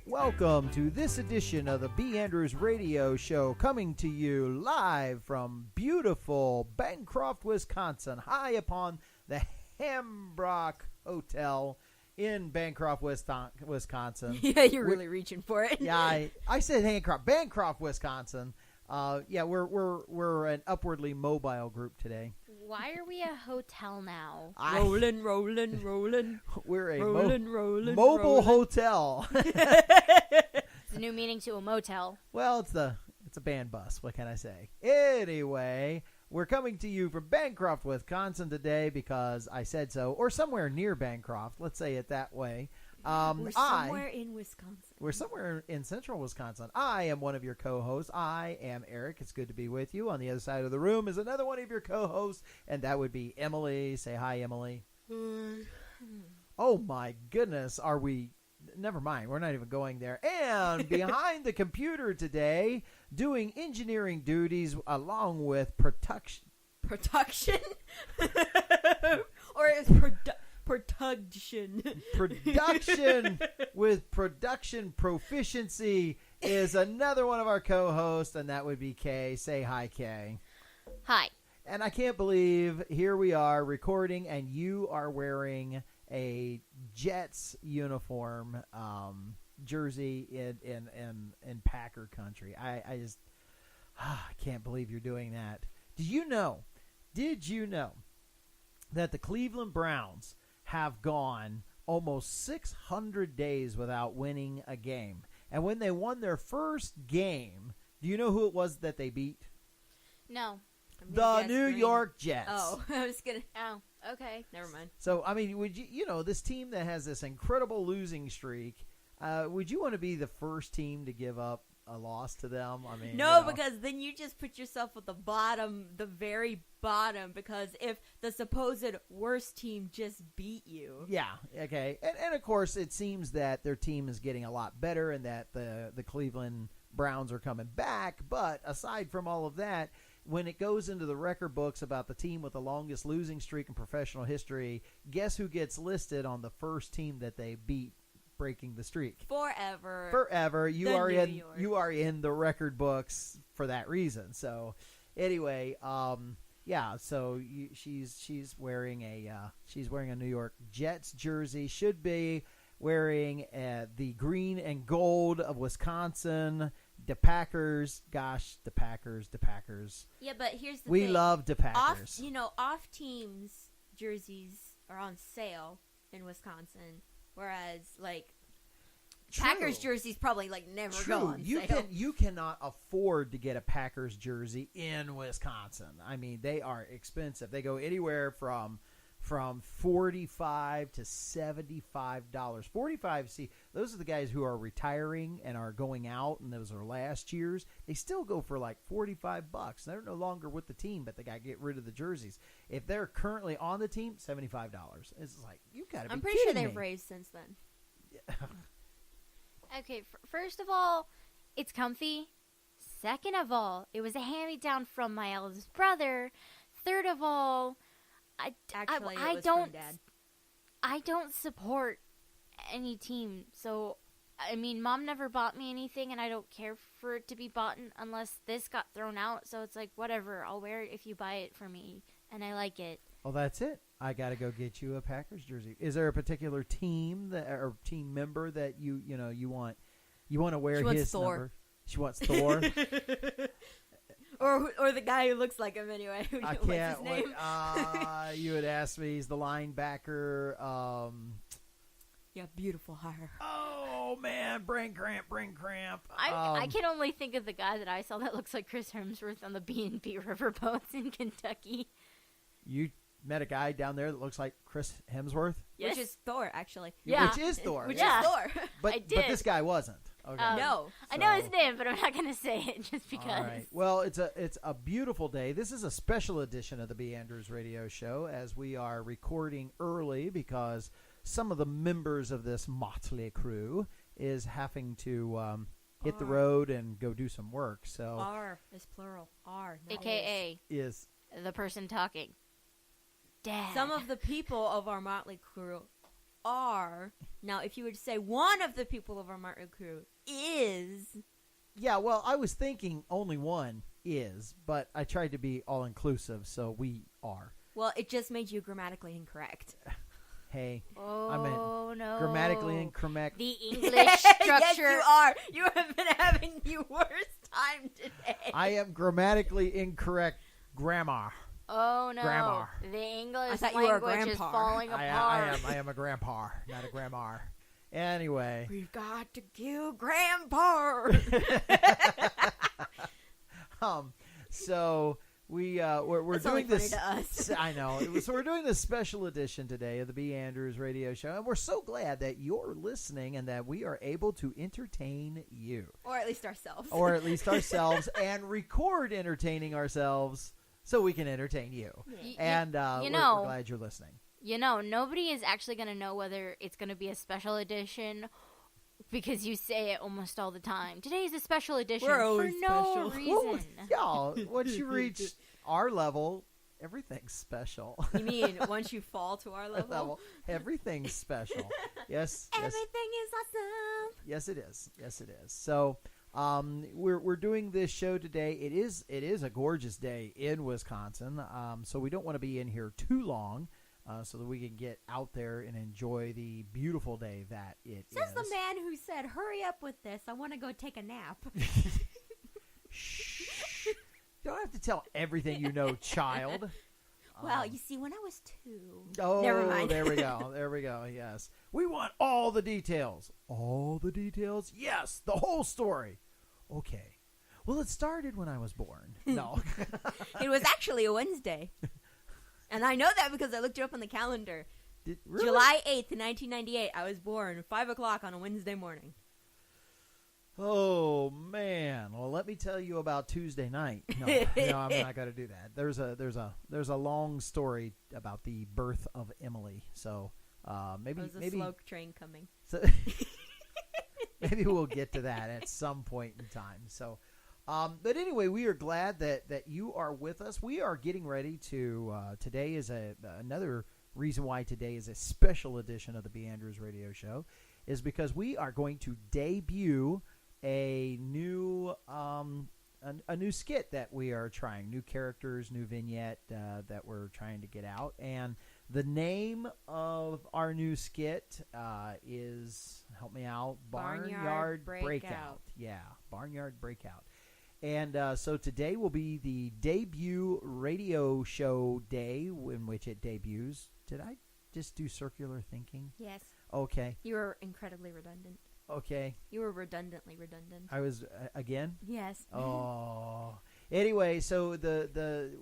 Welcome to this edition of the b-adrews radio show, coming to you live from beautiful Bancroft, Wisconsin, high upon the Hambrock Hotel in Bancroft, Wisconsin. Yeah, you're really reaching for it. Yeah, I said Bancroft, Wisconsin. We're an upwardly mobile group today. Why are we a hotel now? Rolling. We're a rolling. mobile hotel. It's a new meaning to a motel. Well, it's a band bus. What can I say? Anyway, we're coming to you from Bancroft, Wisconsin today because I said so, or somewhere near Bancroft. Let's say it that way. We're somewhere in Wisconsin. We're somewhere in central Wisconsin. I am one of your co-hosts. I am Eric. It's good to be with you. On the other side of the room is another one of your co-hosts, and that would be Emily. Say hi, Emily. Oh, my goodness. Are we... Never mind. We're not even going there. And behind the computer today, doing engineering duties along with production. Production? Or is production. Production with production proficiency is another one of our co-hosts, and that would be Kay. Say hi, Kay. Hi. And I can't believe here we are recording, and you are wearing a Jets uniform jersey in Packer country. I just can't believe you're doing that. Did you know that the Cleveland Browns have gone almost 600 days without winning a game? And when they won their first game, do you know who it was that they beat? No. The New York Jets. Oh, I was going to... Oh, okay. Never mind. So, I mean, would you know, this team that has this incredible losing streak, would you want to be the first team to give up a loss to them? I mean, no, because then you just put yourself at the bottom, the very bottom, because if the supposed worst team just beat you. Yeah, okay. And of course, it seems that their team is getting a lot better and that the Cleveland Browns are coming back. But aside from all of that, when it goes into the record books about the team with the longest losing streak in professional history, guess who gets listed on the first team that they beat, breaking the streak? Forever. You are in the record books for that reason. So anyway, yeah. So she's wearing a New York Jets jersey. Should be wearing the green and gold of Wisconsin. The Packers, gosh, the Packers. Yeah, but here's the thing. We thing. love the Packers. Off teams jerseys are on sale in Wisconsin, whereas True. Packers jerseys probably never go on sale. You cannot afford to get a Packers jersey in Wisconsin. I mean, they are expensive. They go anywhere from $45 to $75. $45. See, those are the guys who are retiring and are going out, and those are last year's. They still go for $45. They're no longer with the team, but they got to get rid of the jerseys. If they're currently on the team, $75. It's like, you got to be. I'm pretty sure they've raised since then. Yeah. Okay, first of all, it's comfy. Second of all, it was a hand-me-down from my eldest brother. Third of all, I don't support any team. So, I mean, Mom never bought me anything, and I don't care for it to be bought unless this got thrown out. So it's like, whatever, I'll wear it if you buy it for me, and I like it. Well, that's it. I got to go get you a Packers jersey. Is there a particular team or team member that you want? You want to wear his number? She wants Thor. Or the guy who looks like him anyway. I can't. What's his name? You would ask me. He's the linebacker. Yeah, beautiful hair. Oh man, brain cramp. I can only think of the guy that I saw that looks like Chris Hemsworth on the B&B Riverboats in Kentucky. You met a guy down there that looks like Chris Hemsworth? Yes. Which is Thor, actually. Yeah. Which is Thor. Which is Thor. But this guy wasn't. Okay. No. I know his name, but I'm not going to say it just because. All right. Well, it's a beautiful day. This is a special edition of the B-Andrews Radio Show as we are recording early because some of the members of this motley crew is having to hit the road and go do some work. So R is plural. R. AKA is the person talking. Dad. Some of the people of our motley crew are. Now, if you would say one of the people of our motley crew is. Yeah, well, I was thinking only one is, but I tried to be all-inclusive, so we are. Well, it just made you grammatically incorrect. Hey, Oh, no. grammatically incorrect. The English structure. Yes, you are. You have been having the worst time today. I am grammatically incorrect grammar. Oh, no. Grammar. The English thought you were a language is grandpa. falling apart. I am a grandpa, not a grammar. Anyway. We've got to kill Grandpa. So we're That's doing only this. funny to us. I know. So we're doing this special edition today of the B-Andrews Radio Show, and we're so glad that you're listening and that we are able to entertain you, Or at least ourselves. and record entertaining ourselves so we can entertain you. And we're glad you're listening. You know, nobody is actually going to know whether it's going to be a special edition because you say it almost all the time. Today's a special edition We're for always no special. reason. Y'all, once you reach our level, everything's special. You mean once you fall to our level? Everything's special. Yes. Everything is awesome. Yes, it is. Yes, it is. So, we're doing this show today. It is a gorgeous day in Wisconsin. So we don't want to be in here too long, so that we can get out there and enjoy the beautiful day that it is. Says the man who said, "Hurry up with this. I want to go take a nap." Shh. You don't have to tell everything you know, child. Well, you see, when I was 2. Oh, Never mind. There we go. There we go. Yes. We want all the details. All the details? Yes. The whole story. Okay. Well, it started when I was born. No. It was actually a Wednesday. And I know that because I looked it up on the calendar. Really? July 8th, 1998, I was born, 5 o'clock on a Wednesday morning. Oh, man. Well, let me tell you about Tuesday night. No, I'm not going to do that. There's a long story about the birth of Emily. So, maybe There's a slow train coming. So, maybe we'll get to that at some point in time. So, but anyway, we are glad that you are with us. We are getting ready to. Today is another reason why today is a special edition of the B-Andrews Radio Show, is because we are going to debut a new skit that we are trying, new characters, new vignette that we're trying to get out, and the name of our new skit is, help me out, Barnyard Breakout. Yeah, Barnyard Breakout. And so today will be the debut radio show day in which it debuts. Did I just do circular thinking? Yes. Okay. You were incredibly redundant. Okay. You were redundantly redundant. I was again? Yes. Oh. Anyway, so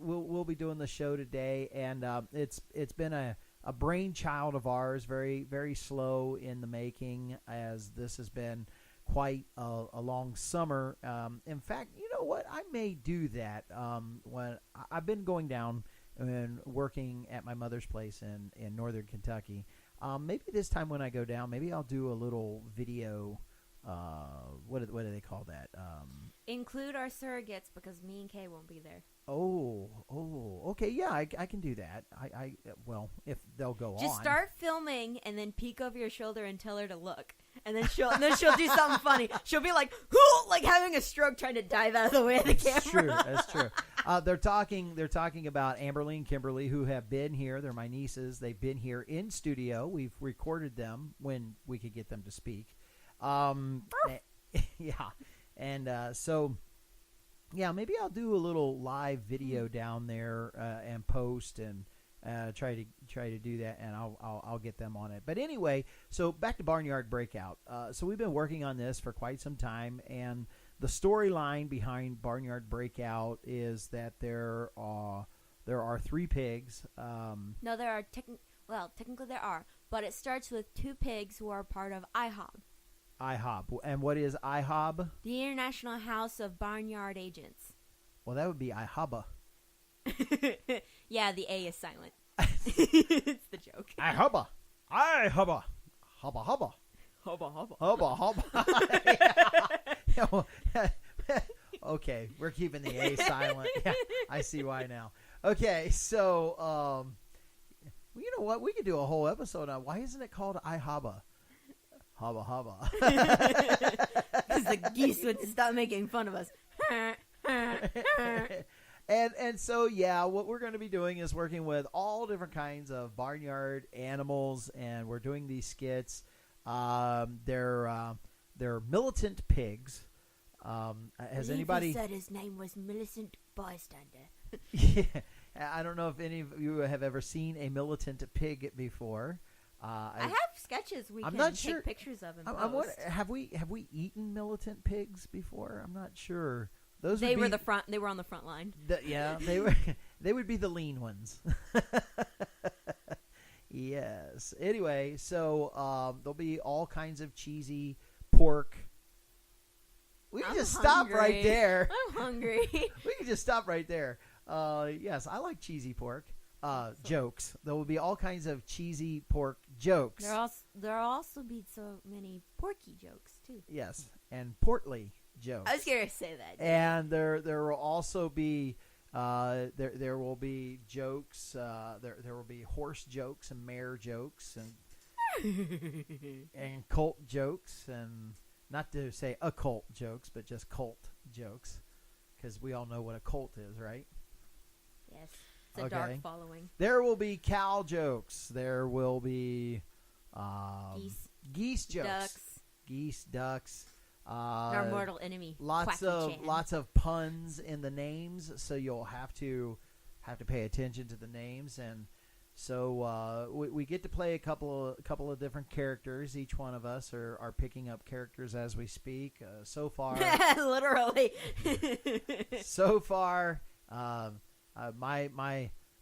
we'll be doing the show today, and it's been a brainchild of ours, very very slow in the making, as this has been quite a long summer. In fact, you know what? I may do that when I've been going down and working at my mother's place in northern Kentucky. Maybe this time when I go down, maybe I'll do a little video. What do they call that? Include our surrogates because me and Kay won't be there. Oh, okay, yeah, I can do that. Well, if they'll go on. Just start filming and then peek over your shoulder and tell her to look, and then she'll do something funny. She'll be like, "Whoo!" like having a stroke, trying to dive out of the way of the camera. That's true. They're talking about Amberly and Kimberly, who have been here. They're my nieces. They've been here in studio. We've recorded them when we could get them to speak. Yeah, and so. Yeah, maybe I'll do a little live video down there and post and try to do that, and I'll get them on it. But anyway, so back to Barnyard Breakout. So we've been working on this for quite some time, and the storyline behind Barnyard Breakout is that there are 3 pigs. No, there are technically there are, but it starts with 2 pigs who are part of IHOB. IHOB. And what is IHOB? The International House of Barnyard Agents. Well, that would be IHOBA. Yeah, the A is silent. It's the joke. IHOBA. IHOBA. Hubba hubba. Hubba hubba. Hubba hubba. Okay, we're keeping the A silent. Yeah, I see why now. Okay, so you know what? We could do a whole episode on why isn't it called IHOBA? Hubba hubba. Because the geese would stop making fun of us. And so yeah, what we're going to be doing is working with all different kinds of barnyard animals, and we're doing these skits. They're militant pigs. Has anybody He said his name was Millicent Bystander? Yeah, I don't know if any of you have ever seen a militant pig before. I have sketches we I'm can not take sure. pictures of and I'm post. have we eaten militant pigs before? I'm not sure. Those They would were be, the front. They were on the front line. yeah, they were. They would be the lean ones. Yes. Anyway, so there'll be all kinds of cheesy pork. We can I'm just stop right hungry. there. I'm hungry. We can just stop right there. Yes, I like cheesy pork. Jokes. There will be all kinds of cheesy pork jokes. There'll also be so many porky jokes too. Yes, and portly jokes. I was gonna say that. And there will also be there will be jokes. There will be horse jokes and mare jokes and cult jokes, and not to say occult jokes, but just cult jokes, because we all know what a cult is, right? Yes, it's a dark following. There will be cow jokes. There will be geese jokes. Geese, ducks. Our mortal enemy. Lots of puns in the names, so you'll have to pay attention to the names. And so we get to play a couple of different characters. Each one of us are picking up characters as we speak. So far, literally. so far, I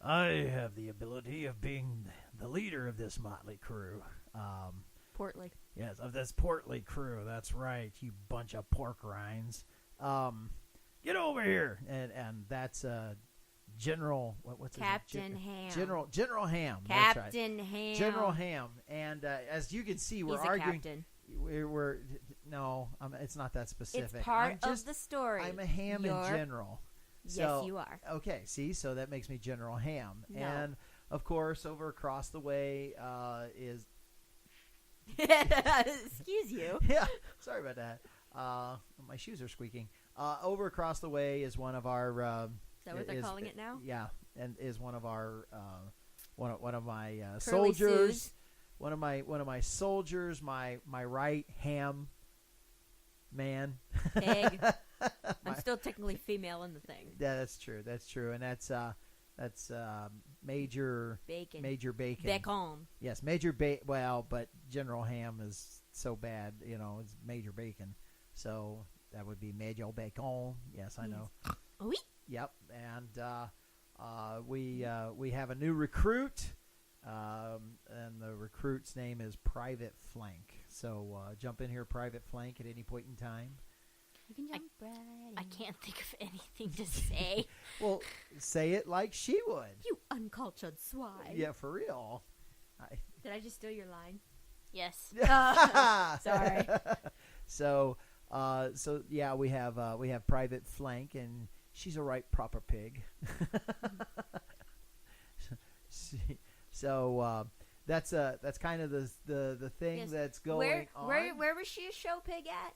have the ability of being the leader of this motley crew. Portly. Yes, of this portly crew. That's right, you bunch of pork rinds. Get over here, and that's General. What's his name? Captain Ham. General Ham. Captain That's right. Ham. General Ham. And as you can see, we're He's a arguing. captain. We're no, it's not that specific. It's part of the story. I'm a ham in general. Yes, you are. Okay, see, so that makes me General Ham. No. And of course, over across the way is. Excuse you. Yeah, sorry about that. My shoes are squeaking. Over across the way is one of our. Is that what they're calling it now? Yeah, and is one of our one of my Curly soldiers. Sues. One of my soldiers. My right ham man. Pig. I'm still technically female in the thing. Yeah, that's true. That's true, and that's Major Bacon. Major Bacon. Bacon. Yes, Major Well, but General Ham is so bad, it's Major Bacon. So that would be Major Bacon. Yes, I know. Oui. Yep, and we have a new recruit, and the recruit's name is Private Flank. So jump in here, Private Flank, at any point in time. You can jump right in. I can't think of anything to say. Well, say it like she would. You uncultured swine. Yeah, for real. Did I just steal your line? Yes. Sorry. So yeah, we have Private Flank, and she's a right proper pig. So that's kind of the thing that's going on. Where was she a show pig at?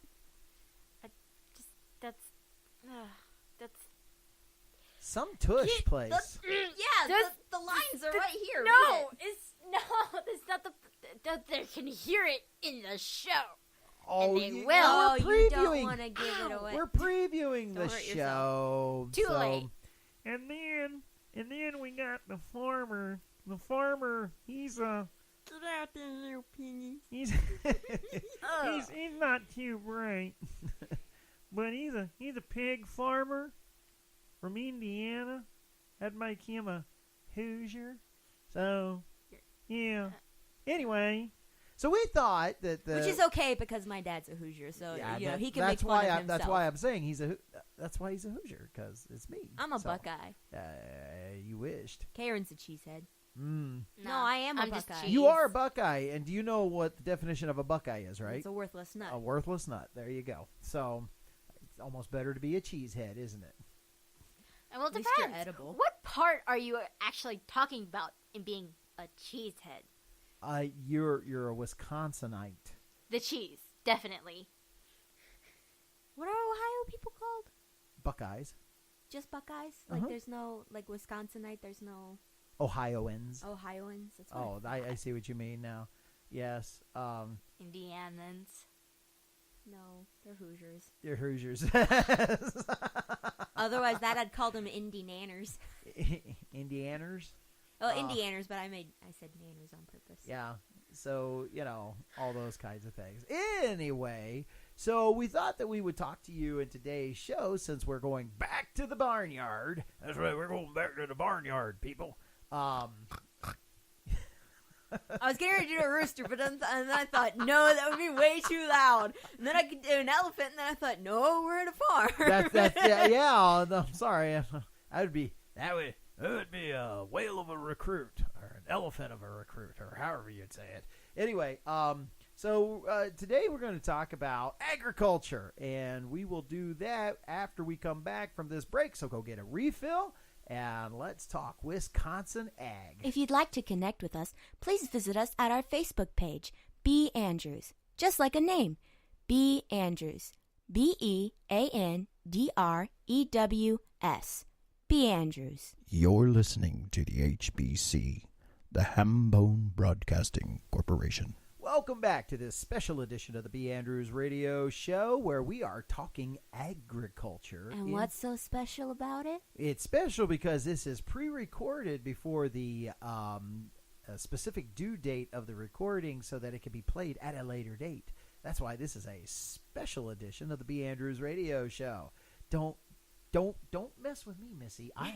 That's Some tush place. The lines are right here. No, it's not they can hear it in the show. Oh, they will. Oh, we're you previewing. don't want to give it away. We're previewing the Don't hurt show. Too late. And then we got the farmer. The farmer, he's Get out there, little piggy. he's not too bright. But he's a pig farmer from Indiana. That'd make him a Hoosier. So, yeah. Anyway, So we thought that Which is okay because my dad's a Hoosier, so he can make fun of himself. That's why I'm saying that's why he's a Hoosier, because it's me. I'm a Buckeye. You wished. Karen's a cheesehead. Mm. No, I am a just Buckeye. cheese. You are a Buckeye, and do you know what the definition of a Buckeye is, right? It's a worthless nut. A worthless nut. There you go. So it's almost better to be a cheesehead, isn't it? Well, it At least you're depends. edible. What part are you actually talking about in being a cheesehead? You're a Wisconsinite. The cheese, definitely. What are Ohio people called? Buckeyes. Just Buckeyes? Like Uh-huh. there's no Wisconsinite. There's no Ohioans. Ohioans. That's what Oh, I see what you mean now. Yes. Indianans. No, they're Hoosiers. You're Hoosiers. Otherwise, that I'd call them Indy Nanners. Indianers. Oh, Indianers, but I said Nanners on purpose. Yeah. So, all those kinds of things. Anyway, so we thought that we would talk to you in today's show since we're going back to the barnyard. That's right, we're going back to the barnyard, people. I was getting ready to do a rooster, but then I thought, no, that would be way too loud. And then I could do an elephant, and then I thought, no, we're at a farm. yeah, no, I'm sorry. That would be a whale of a recruit, or an elephant of a recruit, or however you'd say it. Anyway, so today we're going to talk about agriculture, and we will do that after we come back from this break. So go get a refill, and let's talk Wisconsin ag. If you'd like to connect with us, please visit us at our Facebook page, b-adrews, just like a name, b-adrews, B-E-A-N-D-R-E-W-S, b-adrews. You're listening to the HBC, the Hambone Broadcasting Corporation. Welcome back to this special edition of the b-adrews radio show, where we are talking agriculture. And what's so special about it? It's special because this is pre-recorded before the specific due date of the recording, so that it can be played at a later date. That's why this is a special edition of the b-adrews radio show. Don't mess with me, Missy. I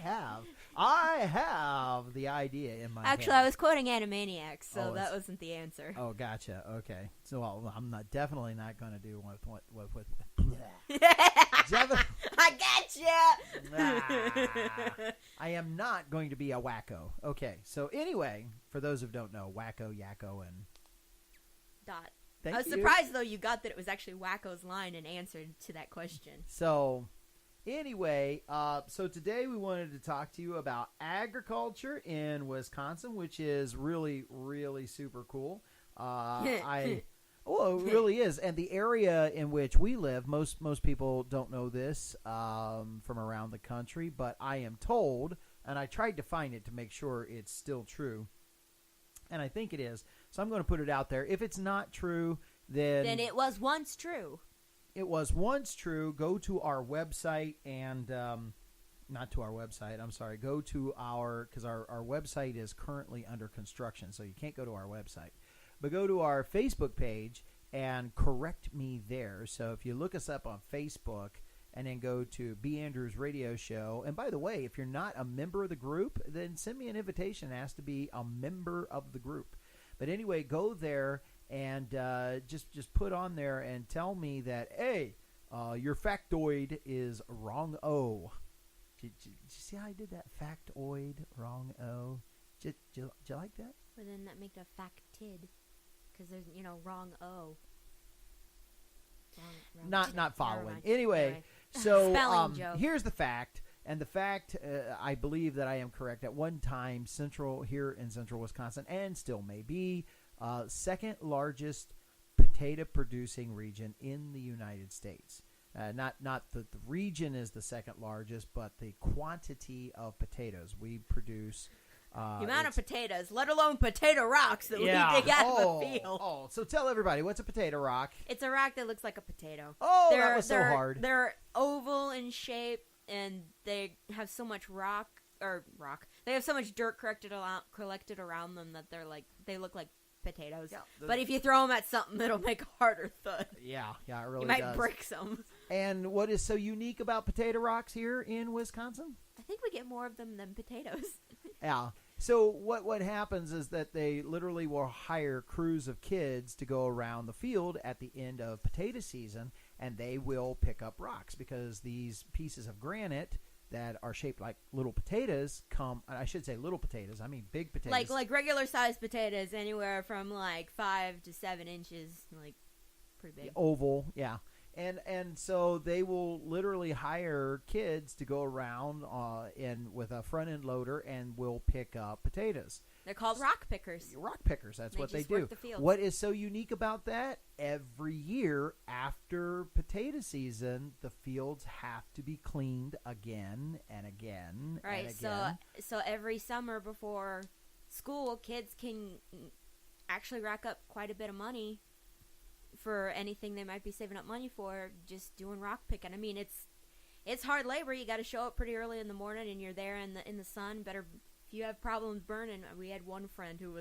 have the idea in my Actually, head. I was quoting Animaniacs, so Oh, that it's- wasn't the answer. Oh, gotcha. Okay. So I'm definitely not going to do one with I gotcha! I am not going to be a wacko. Okay. So anyway, for those who don't know, wacko, yakko, and Dot. thank I was you. surprised, though, you got that it was actually Wacko's line and answered to that question. So anyway, so today we wanted to talk to you about agriculture in Wisconsin, which is really, really super cool. Well, it really is. And the area in which we live, most people don't know this from around the country, but I am told, and I tried to find it to make sure it's still true, and I think it is. So I'm going to put it out there. If it's not true, Then it was once true. it was once true. Go to our website and not to our website. I'm sorry. Go to because our website is currently under construction, so you can't go to our website. But go to our Facebook page and correct me there. So if you look us up on Facebook and then go to b-adrews radio show. And by the way, if you're not a member of the group, then send me an invitation. It has to be a member of the group. But anyway, go there and just put on there and tell me that, hey, your factoid is wrong O. Did you see how I did that? Factoid, wrong O. Did you like that? But then that make a factid. Because there's, wrong O. Wrong, Not Never following. mind. Anyway, so Spelling joke. here's the fact. And the fact, I believe that I am correct. At one time, here in central Wisconsin, and still may be, second largest potato producing region in the United States. Not the region is the second largest, but the quantity of potatoes we produce. The amount of potatoes, let alone potato rocks that we dig out of the field. Oh, so tell everybody, what's a potato rock? It's a rock that looks like a potato. Oh, that was so hard. They're oval in shape, and they have so much They have so much dirt collected around them that they look like potatoes. Yeah, but if you throw them at something, it'll make a harder thud. Yeah, it really You might does. break some. And what is so unique about potato rocks here in Wisconsin? I think we get more of them than potatoes. Yeah, So what happens is that they literally will hire crews of kids to go around the field at the end of potato season, and they will pick up rocks because these pieces of granite that are shaped like little potatoes I should say little potatoes, I mean big potatoes. Like regular sized potatoes, anywhere from like 5 to 7 inches, like pretty big. Oval, yeah. And so they will literally hire kids to go around with a front end loader and will pick up potatoes. They're called rock pickers. Rock pickers, that's what they just do. work the fields. What is so unique about that? Every year after potato season, the fields have to be cleaned again and again Right. and again. So every summer before school, kids can actually rack up quite a bit of money for anything they might be saving up money for, just doing rock picking. I mean, it's hard labor. You got to show up pretty early in the morning, and you're there in the sun. Better if you have problems burning. We had one friend who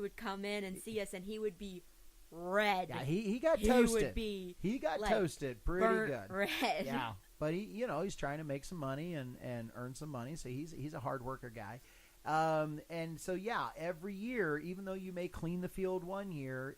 would come in and see us, and he would be red. Yeah, he got He toasted. would be he got like toasted pretty burnt good. red. Yeah, but he's trying to make some money and earn some money, so he's a hard worker guy. And so every year, even though you may clean the field one year,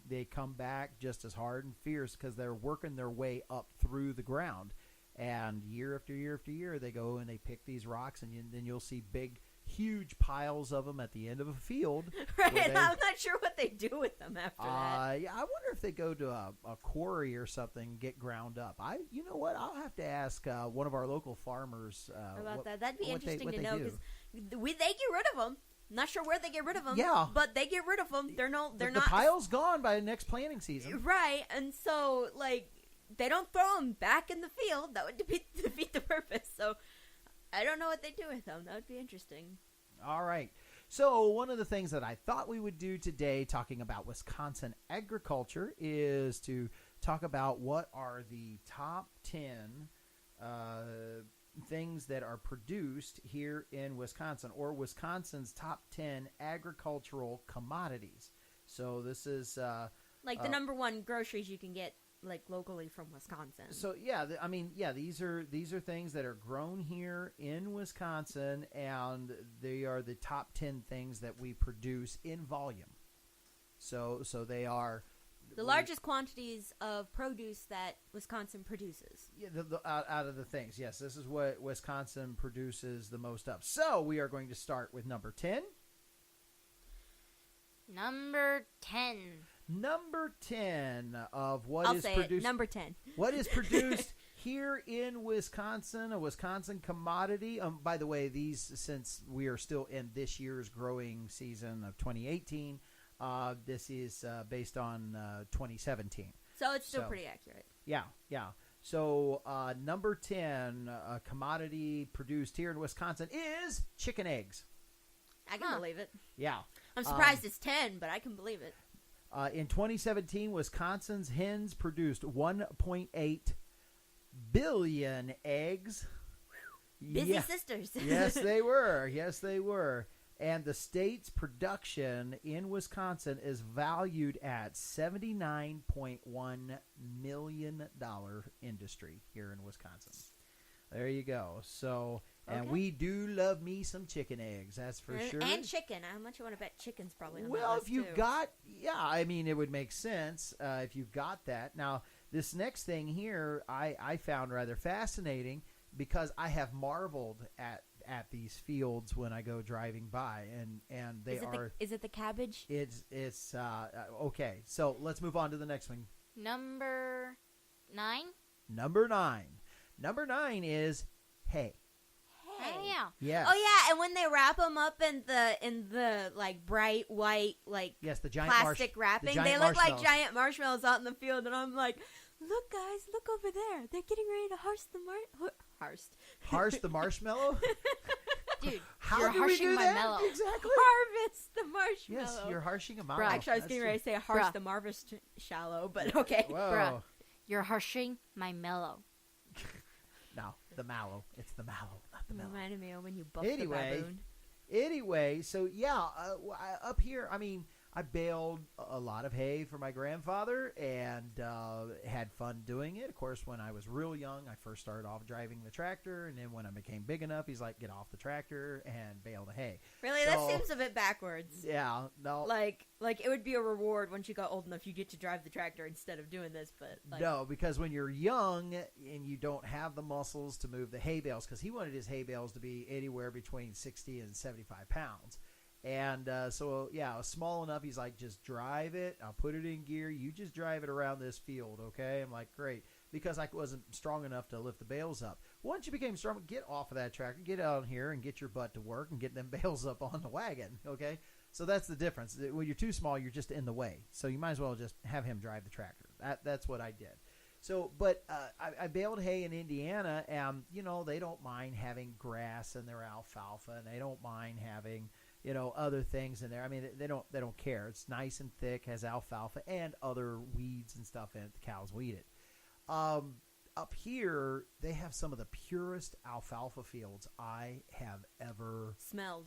they come back just as hard and fierce because they're working their way up through the ground. And year after year after year, they go and they pick these rocks, and then you'll see big, huge piles of them at the end of a field. Right, I'm not sure what they do with them after that. Yeah, I wonder if they go to a quarry or something and get ground up. You know what? I'll have to ask one of our local farmers About that. That'd be what they- interesting what to they know do. because they get rid of them. Not sure where they get rid of them. Yeah. But they get rid of them. They're The not. pile's gone by next planting season. Right, and so, like, they don't throw them back in the field. That would defeat the purpose. So, I don't know what they do with them. That would be interesting. All right. So one of the things that I thought we would do today, talking about Wisconsin agriculture, is to talk about what are the top 10 things that are produced here in Wisconsin, or Wisconsin's top 10 agricultural commodities. So this is Like the number one groceries you can get, like, locally from Wisconsin. So these are things that are grown here in Wisconsin, and they are the top 10 things that we produce in volume. So they are the largest quantities of produce that Wisconsin produces. out of the things. Yes, this is what Wisconsin produces the most of. So we are going to start with number 10. Number 10. Number 10 of what I'll is say produced. it. Number 10. What is produced here in Wisconsin, a Wisconsin commodity. By the way, these, since we are still in this year's growing season of 2018, this is based on 2017. So it's still pretty accurate. Yeah. So number 10 commodity produced here in Wisconsin is chicken eggs. I can believe it. Yeah. I'm surprised it's 10, but I can believe it. In 2017, Wisconsin's hens produced 1.8 billion eggs. Busy sisters. Yes, they were. Yes, they were. And the state's production in Wisconsin is valued at $79.1 million industry here inWisconsin. There you go. So, and Okay. we do love me some chicken eggs, that's for sure. And chicken. How much you want to bet chicken's probably on that Well, list if you too. got, I mean, it would make sense if you got that. Now, this next thing here, I found rather fascinating because I have marveled at these fields when I go driving by, and they are. Is it the cabbage? It's okay. So let's move on to the next one. Number 9. Number 9. Number 9 is hay. Oh, yeah. Yes. Oh yeah, and when they wrap them up in the like bright white Yes, the giant plastic wrapping, they look like marshmallows. giant marshmallows out in the field, and I'm like, look guys, look over there, they're getting ready to Harsh the marshmallow. Dude, How you're do we harshing do my that? mellow. Exactly. harvest the marshmallow. Yes, you're harshing them out. Bruh. Actually, I was getting ready to say harsh Bruh. the marvest shallow, but okay. Whoa. Bruh. You're harshing my mellow. No, the mallow. It's the mallow, not the mellow. Reminded me of when you buffed the Anyway, baboon. Anyway, so yeah, up here, I mean, I baled a lot of hay for my grandfather and had fun doing it. Of course, when I was real young, I first started off driving the tractor, and then when I became big enough, he's like, get off the tractor and bale the hay. Really? So, That seems a bit backwards. Yeah, no. Like it would be a reward once you got old enough you get to drive the tractor instead of doing this, but like, No, because when you're young and you don't have the muscles to move the hay bales, because he wanted his hay bales to be anywhere between 60 and 75 pounds. And so, yeah, I was small enough. He's like, just drive it. I'll put it in gear. You just drive it around this field, okay? I'm like, great. Because I wasn't strong enough to lift the bales up. Once you became strong, get off of that tractor, get out here and get your butt to work and get them bales up on the wagon, okay? So that's the difference. When you're too small, you're just in the way. So you might as well just have him drive the tractor. That's what I did. So, but I baled hay in Indiana, and, you know, they don't mind having grass in their alfalfa, and they don't mind having, you know, other things in there. I mean, they don't care. It's nice and thick, has alfalfa and other weeds and stuff in it. The cows will eat it. Up here, they have some of the purest alfalfa fields I have ever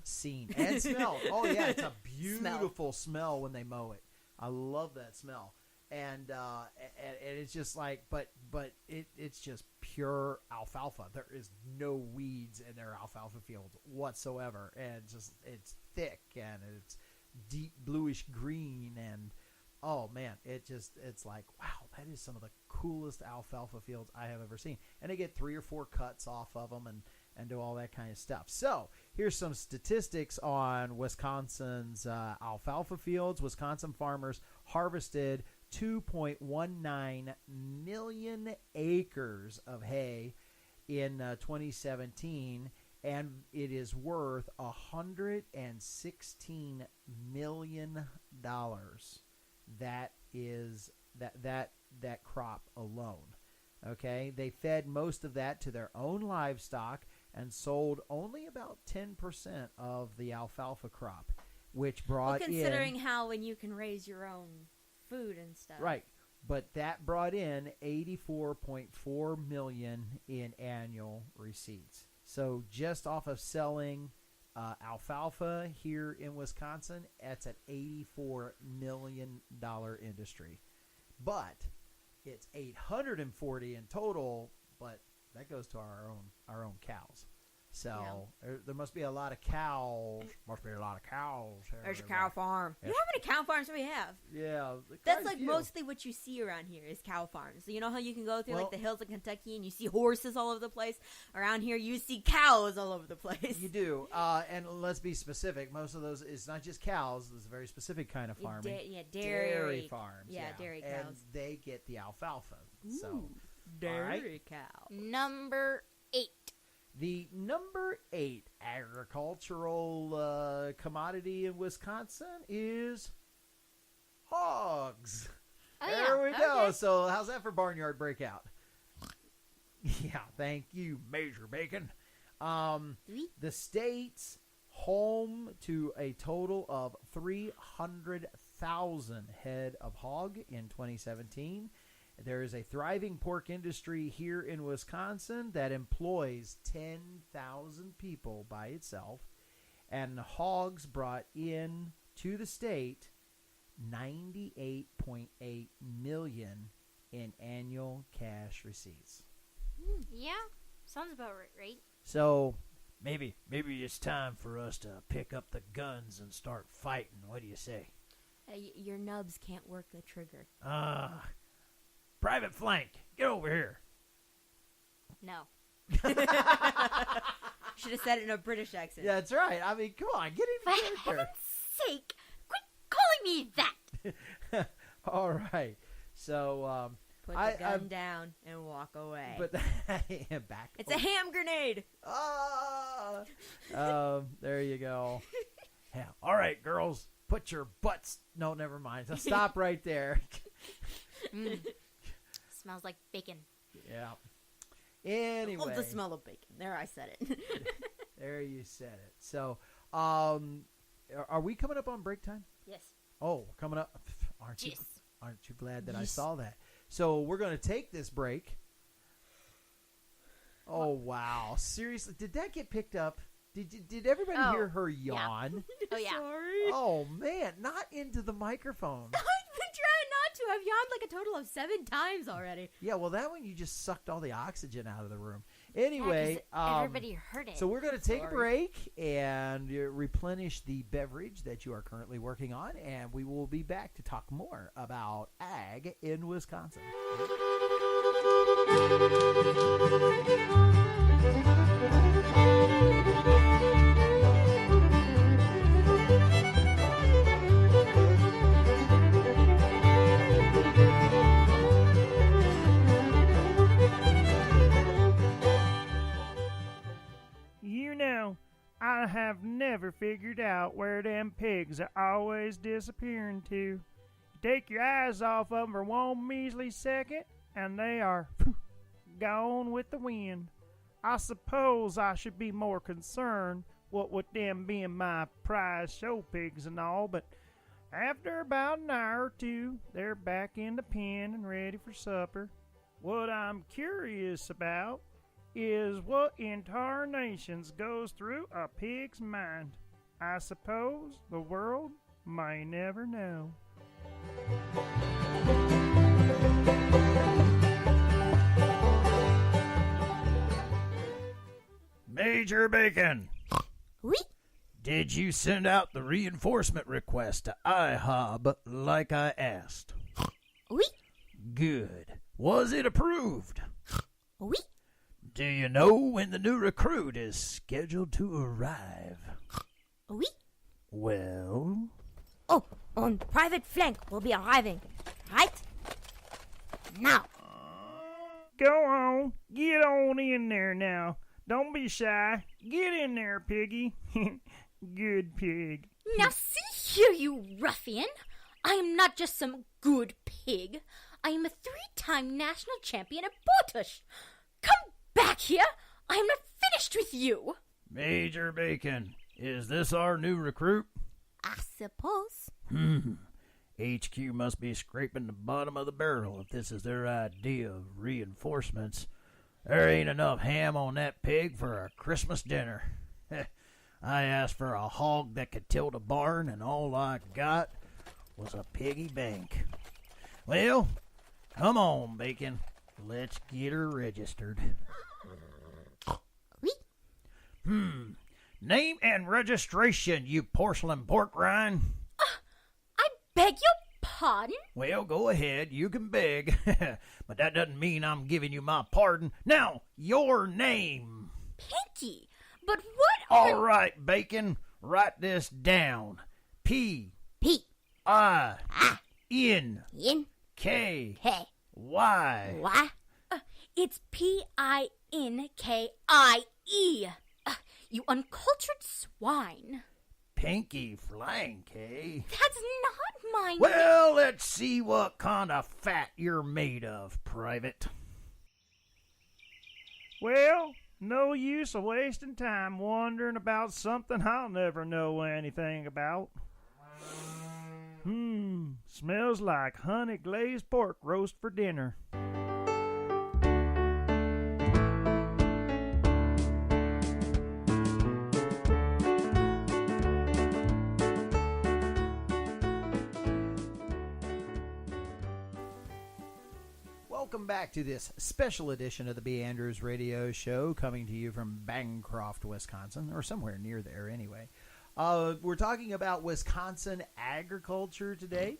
seen and smelled. Oh yeah, it's a beautiful smell when they mow it. I love that smell. And it's just like, but it's just pure alfalfa. There is no weeds in their alfalfa fields whatsoever, and it's thick and it's deep bluish green, and oh man, it's like, wow, that is some of the coolest alfalfa fields I have ever seen. And they get 3 or 4 cuts off of them and do all that kind of stuff. So here's some statistics on Wisconsin's alfalfa fields. Wisconsin farmers harvested 2.19 million acres of hay in 2017, and it is worth $116 million. That is that crop alone. Okay, they fed most of that to their own livestock and sold only about 10% of the alfalfa crop, which brought considering how when you can raise your own food and stuff. Right. But that brought in $84.4 million in annual receipts. So just off of selling alfalfa here in Wisconsin, that's an $84 million industry. But it's 840 in total, but that goes to our own cows. So there must be a lot of cows. Must be a lot of cows. There's your cow farm. You know how many cow farms do we have? Yeah. That's like mostly what you see around here is cow farms. So you know how you can go through like the hills of Kentucky and you see horses all over the place? Around here you see cows all over the place. You do. And let's be specific. Most of those, it's not just cows. It's a very specific kind of farming. Dairy farms. Yeah, dairy cows. And they get the alfalfa. Ooh, so dairy cow. Number 8. The number 8 agricultural commodity in Wisconsin is hogs. There we go. Okay. So how's that for Barnyard Breakout? Yeah, thank you, Major Bacon. The state's home to a total of 300,000 head of hog in 2017. There is a thriving pork industry here in Wisconsin that employs 10,000 people by itself, and hogs brought in to the state $98.8 million in annual cash receipts. Yeah, sounds about right. So maybe it's time for us to pick up the guns and start fighting. What do you say? Your nubs can't work the trigger. Private Flank, get over here. No. Should have said it in a British accent. Yeah, that's right. I mean, come on, get in For character. heaven's sake, quit calling me that. All right. So, Put the gun down and walk away. But back. It's a ham grenade. There you go. Yeah. All right, girls, put your butts. No, never mind. So stop right there. Smells like bacon. Yeah. Anyway. Love the smell of bacon. There, I said it. There you said it. So, are we coming up on break time? Yes. Oh, coming up. Aren't you glad that I Yes. saw that? So we're going to take this break. Oh, wow. Seriously, did that get picked up? Did everybody Oh, hear her yeah. yawn? Oh, yeah. Sorry. Oh man, not into the microphone. I've been trying not to. I've yawned like a total of 7 times already. Yeah, well, that one you just sucked all the oxygen out of the room. Yeah, 'cause Anyway, everybody heard it. so we're going to take a Sorry. break and replenish the beverage that you are currently working on, and we will be back to talk more about ag in Wisconsin. You know, I have never figured out where them pigs are always disappearing to. Take your eyes off of them for one measly second, and they are gone with the wind. I suppose I should be more concerned what with them being my prize show pigs and all, but after about an hour or two, they're back in the pen and ready for supper. What I'm curious about is what in tarnations goes through a pig's mind. I suppose the world may never know. Major Bacon, Oui. did you send out the reinforcement request to IHOB like I asked? Oui. Good. Was it approved? Oui. Do you know when the new recruit is scheduled to arrive? Oui. Well, Oh, on private flank will be arriving. Right? Now. Go on, get on in there now. Don't be shy. Get in there, piggy. Good pig. Now see here, you ruffian. I am not just some good pig. I am a 3-time national champion at Botush. Come back here. I am not finished with you. Major Bacon, is this our new recruit? I suppose. HQ must be scraping the bottom of the barrel if this is their idea of reinforcements. There ain't enough ham on that pig for a Christmas dinner. I asked for a hog that could tilt a barn, and all I got was a piggy bank. Well, come on, Bacon. Let's get her registered. Oui. Name and registration, you porcelain pork rind. I beg your pardon? Well, go ahead. You can beg. But that doesn't mean I'm giving you my pardon. Now, your name. Pinky. But what All on... right, Bacon. Write this down. P. P-I-N-K-Y. In. K. Y. It's Pinkie. You uncultured swine. Pinky flank, eh? That's not my name. Well, let's see what kind of fat you're made of, Private. Well, no use of wasting time wondering about something I'll never know anything about. Smells like honey glazed pork roast for dinner. Welcome back to this special edition of the b-adrews radio show, coming to you from Bancroft, Wisconsin, or somewhere near there anyway. We're talking about Wisconsin agriculture today.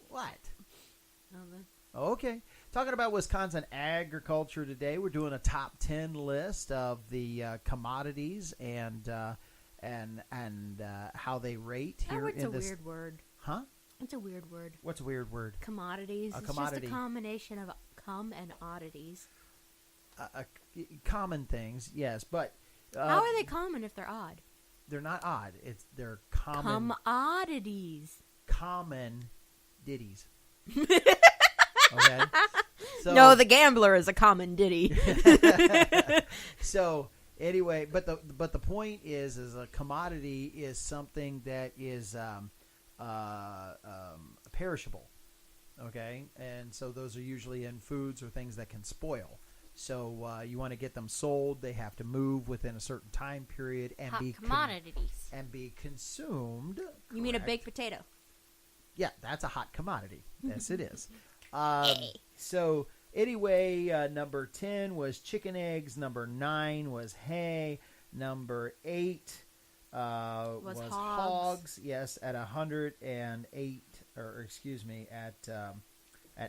What? Okay. Talking about Wisconsin agriculture today, we're doing a top 10 list of the commodities and how they rate That here word's in a this. weird word. Huh? It's a weird word. What's a weird word? Commodities. A It's commodity. just a combination of cum and oddities. Common things, yes, but How are they common if they're odd? they're not odd. They're common. Commodities. Common ditties. Okay. So, No, the gambler is a common ditty. So anyway, but the point is a commodity is something that is perishable. Okay, and so those are usually in foods or things that can spoil. So you want to get them sold, they have to move within a certain time period and Hot be commodities. and be consumed. You mean a correct? baked potato? Yeah, that's a hot commodity. Yes, it is. So anyway, number 10 was chicken eggs. Number 9 was hay. Number 8 was hogs. Yes, at 108, or excuse me, at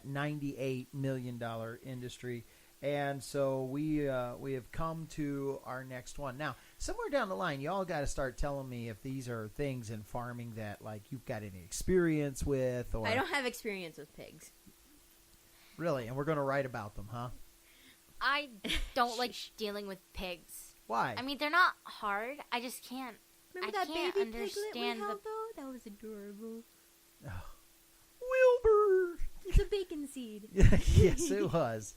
$98 million industry. And so we have come to our next one. Now, somewhere down the line, y'all got to start telling me if these are things in farming that like you've got any experience with, or I don't have experience with pigs. really. And we're going to write about them, huh? I don't like dealing with pigs. Why? I mean, they're not hard. I just can't. Remember I that can't baby piglet we understand held, though? That was adorable. Wilbur. It's a bacon seed. Yes, it was.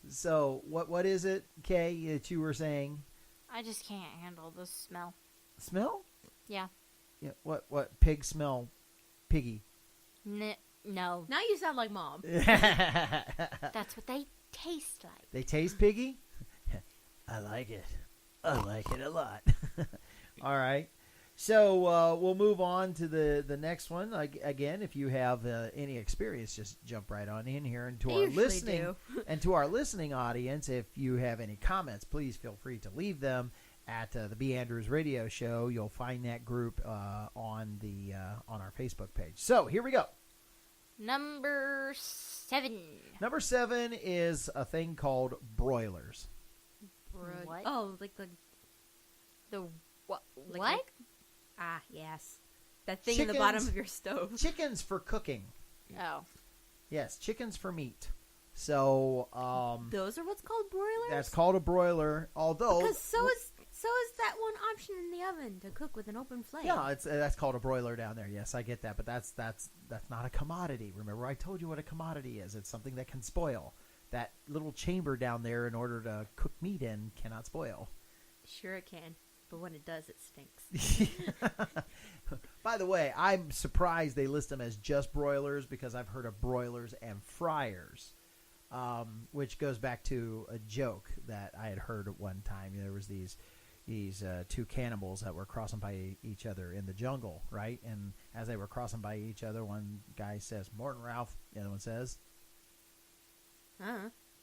So what is it, Kay, that you were saying? I just can't handle the smell. Smell? Yeah. Yeah. What pig smell? Piggy. No. Now you sound like Mom. That's what they taste like. They taste piggy? I like it. I like it a lot. All right. So we'll move on to the next one. Again, if you have any experience, just jump right on in here. And to I our usually listening do. and to our listening audience, if you have any comments, please feel free to leave them at the b-adrews radio show. You'll find that group on our Facebook page. So here we go. Number 7. Number 7 is a thing called broilers. What? Oh, like the What? Like What? yes, that thing in the bottom of your stove. Chickens for cooking. Oh. Yes, chickens for meat. So Those are what's called broilers. that's called a broiler. Although because so is that one option in the oven to cook with an open flame. yeah, that's called a broiler down there. Yes, I get that, but that's not a commodity. Remember, I told you what a commodity is. It's something that can spoil. That little chamber down there, in order to cook meat in, cannot spoil. Sure it can, but when it does, it stinks. By the way, I'm surprised they list them as just broilers, because I've heard of broilers and fryers, which goes back to a joke that I had heard at one time. There was these two cannibals that were crossing by each other in the jungle, right? And as they were crossing by each other, one guy says, "Morning, Ralph." The other one says,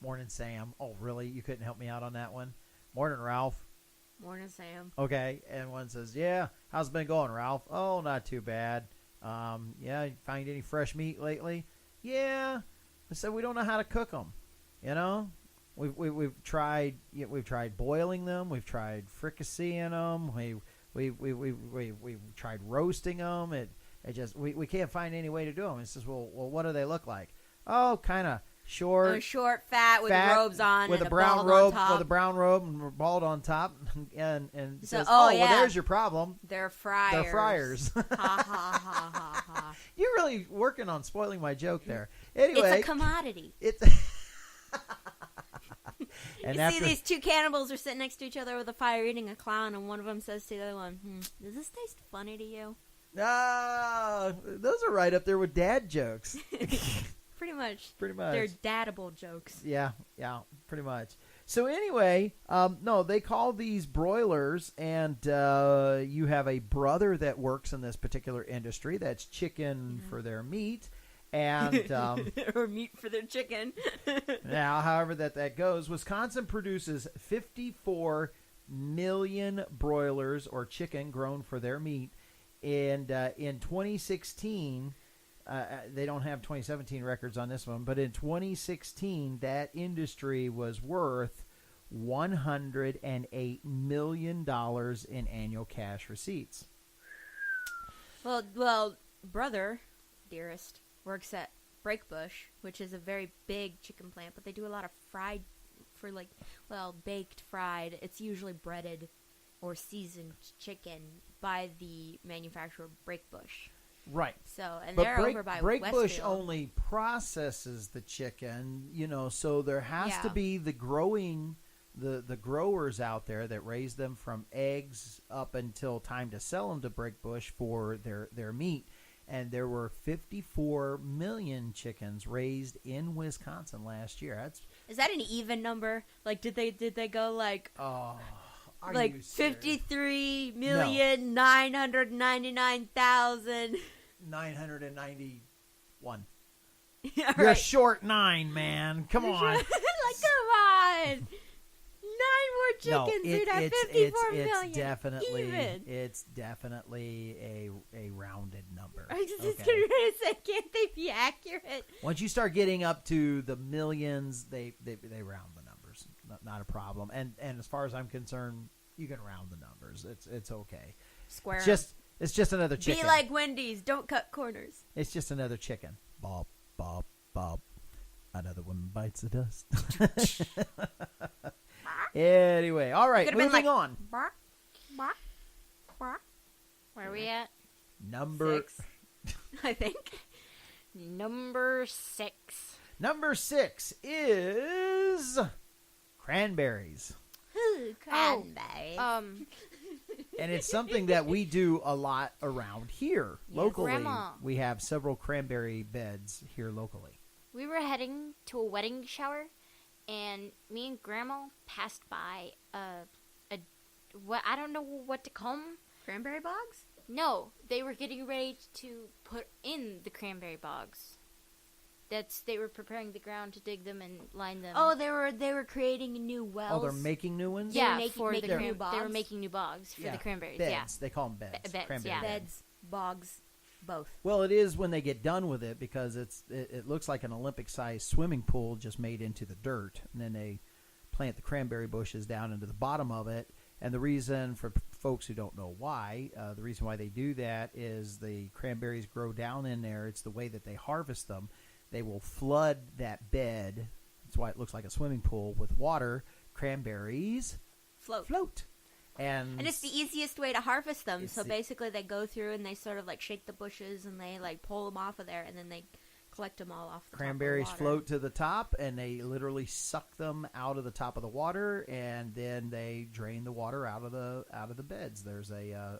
"Morning, Sam." "Oh, really? You couldn't help me out on that one?" "Morning, Ralph." Morning, Sam. "Okay." And one says, "Yeah, how's it been going, Ralph?" "Oh, not too bad." "Yeah, you find any fresh meat lately?" "Yeah." I said, "We don't know how to cook them. You know, we've tried boiling them. We've tried fricasseeing them. We've tried roasting them. It just we can't find any way to do them." He says, "Well, what do they look like?" "Oh, kind of short." Short, fat, with robes on, with and a brown bald robe, on top. with a brown robe and bald on top, and So- says, oh, "Oh, yeah. well, there's your problem. They're fryers. They're fryers." Ha ha ha ha ha. You're really working on spoiling my joke there. Anyway, It's a commodity. it's and You after see these two cannibals are sitting next to each other with a fire eating a clown, and one of them says to the other one, "Does this taste funny to you?" those are right up there with dad jokes. Pretty much. Pretty much. They're daddable jokes. Yeah, pretty much. So anyway, no, they call these broilers, and you have a brother that works in this particular industry. That's chicken for their meat, and or meat for their chicken. now, however that goes, Wisconsin produces 54 million broilers or chicken grown for their meat, and in 2016. They don't have 2017 records on this one, but in 2016, that industry was worth $108 million in annual cash receipts. Well, brother, dearest, works at Breakbush, which is a very big chicken plant, but they do a lot of baked fried. It's usually breaded or seasoned chicken by the manufacturer Breakbush. Right. So, and But they're over by Breakbush Westfield. only processes the chicken, so there has to Yeah. be the growers out there that raise them from eggs up until time to sell them to Breakbush for their meat. And there were 54 million chickens raised in Wisconsin last year. Is that an even number? Like, did they go like Oh, are like you serious? 53,999,000? 991. All You're right. short 9, man. Come on. Like, come on. 9 more chickens, we'd have 54 million. It's definitely a rounded number. I was just okay? going to say, can't they be accurate? Once you start getting up to the millions, they round the numbers. Not a problem. And as far as I'm concerned, you can round the numbers. It's okay. Square. It's just another chicken. Be like Wendy's. Don't cut corners. It's just another chicken. Bob, Bob, Bob. Another one bites the dust. Anyway, all right, Could've been moving like, on. Bark, bark, bark. Where are we at? Number 6, I think. Number 6. Number 6 is cranberries. Ooh, cranberries. And it's something that we do a lot around here locally. Grandma. We have several cranberry beds here locally. We were heading to a wedding shower, and me and Grandma passed by what I don't know what to call them. Cranberry bogs? No, they were getting ready to put in the cranberry bogs. They were preparing the ground to dig them and line them. Oh, they were creating new wells. Oh, they're making new ones? yeah, making for the new they bogs? were making new bogs for the cranberries. Beds. Yeah, They call them beds. Beds, Cranberry yeah. Beds, bogs, both. Well, it is when they get done with it because it looks like an Olympic-sized swimming pool just made into the dirt, and then they plant the cranberry bushes down into the bottom of it. And the reason, for folks who don't know why, the reason why they do that is the cranberries grow down in there. It's the way that they harvest them. They will flood that bed. That's why it looks like a swimming pool with water. Cranberries float. And And it's the easiest way to harvest them. It's So the- basically they go through and they sort of like shake the bushes and they like pull them off of there and then they collect them all off the cranberries top of the water. float to the top, and they literally suck them out of the top of the water, and then they drain the water out of the beds. There's a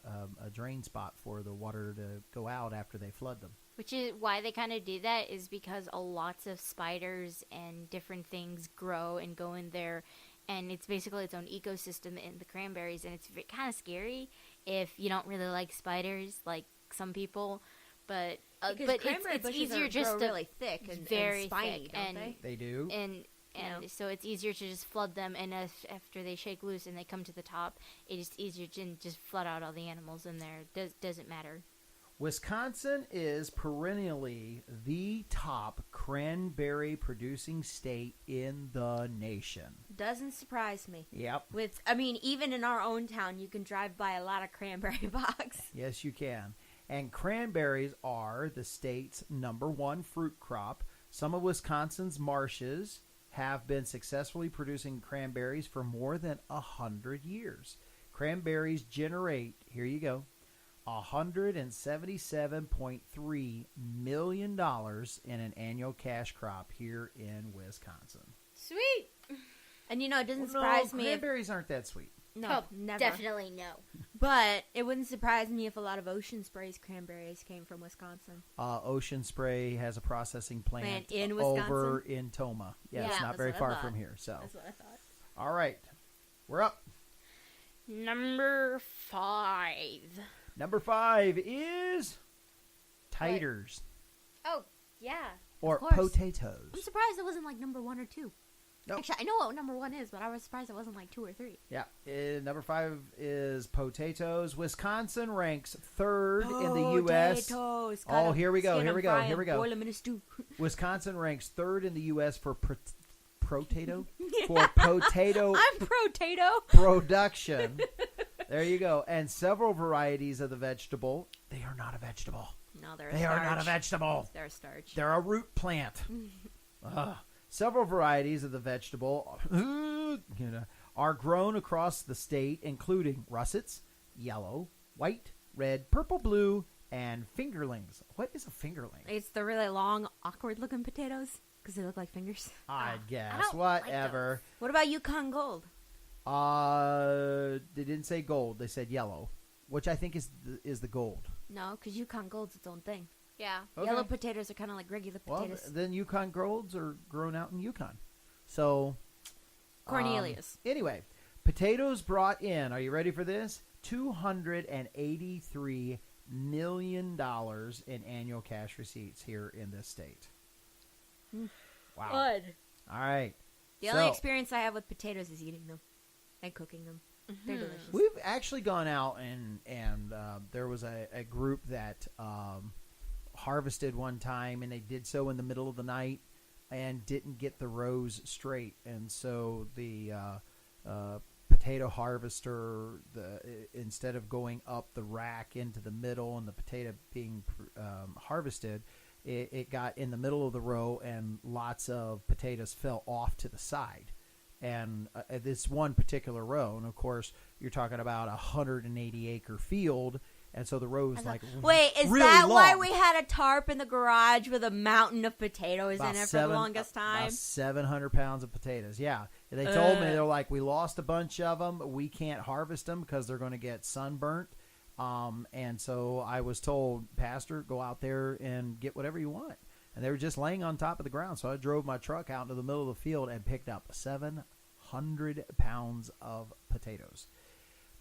drain spot for the water to go out after they flood them. which is why they kind of do that is because lots of spiders and different things grow and go in there, and it's basically its own ecosystem in the cranberries, and it's kind of scary if you don't really like spiders, like some people. But Because cranberry it's bushes easier just grow to really thick and very spiny, thick, don't and they? They do. and Yeah. so it's easier to just flood them, and after they shake loose and they come to the top, it is easier to just flood out all the animals in there. Doesn't matter. Wisconsin is perennially the top cranberry producing state in the nation. Doesn't surprise me. Yep. Even in our own town, you can drive by a lot of cranberry bogs. Yes, you can. And cranberries are the state's #1 fruit crop. Some of Wisconsin's marshes have been successfully producing cranberries for more than 100 years. Cranberries generate, here you go, $177.3 million in an annual cash crop here in Wisconsin. Sweet. And it doesn't No, surprise me. cranberries aren't that sweet. No, never. Definitely no. But it wouldn't surprise me if a lot of Ocean Spray's cranberries came from Wisconsin. Ocean Spray has a processing plant in over Wisconsin? in Toma. Yeah, Yeah, it's not that's very what I far thought. from here. So, That's what I thought. all right, we're up. Number 5. Number 5 is taters Oh, yeah. or course. potatoes. I'm surprised it wasn't like number 1 or 2. Nope. Actually, I know what number 1 is, but I was surprised it wasn't like 2 or 3. Yeah, number 5 is potatoes. Wisconsin ranks 3rd in the U.S. Potatoes. Oh, here we go, Skin here 'em, we go, fry here we 'em, go. Boil 'em in a stew. Wisconsin ranks 3rd in the U.S. for potato I'm potato. production. There you go. And several varieties of the vegetable. They are not a vegetable. No, they're a They starch. are not a vegetable. They're a starch. They're a root plant. Several varieties of the vegetable are grown across the state, including russets, yellow, white, red, purple, blue, and fingerlings. What is a fingerling? It's the really long, awkward-looking potatoes because they look like fingers. I guess. don't like Whatever. What about Yukon Gold? They didn't say gold. They said yellow, which I think is the gold. No, because Yukon Gold's its own thing. Yeah. Okay. Yellow potatoes are kind of like regular Well, potatoes. then Yukon golds are grown out in Yukon. So, Cornelius. Anyway, potatoes brought in. Are you ready for this? $283 million in annual cash receipts here in this state. Wow. Good. All right. The only experience I have with potatoes is eating them and cooking them. They're delicious. We've actually gone out and there was a group that harvested one time, and they did so in the middle of the night and didn't get the rows straight, and so the potato harvester, instead of going up the rack into the middle and the potato being harvested, it got in the middle of the row, and lots of potatoes fell off to the side. And this one particular row, and of course, you're talking about a 180-acre field, and so the row is Wait, is really that why long. we had a tarp in the garage with a mountain of potatoes About in it for the longest time? About 700 pounds of potatoes, yeah. And they told me, they're like, we lost a bunch of them. We can't harvest them because they're going to get sunburnt. And so I was told, Pastor, go out there and get whatever you want. And they were just laying on top of the ground. So I drove my truck out into the middle of the field and picked up 700 pounds of potatoes.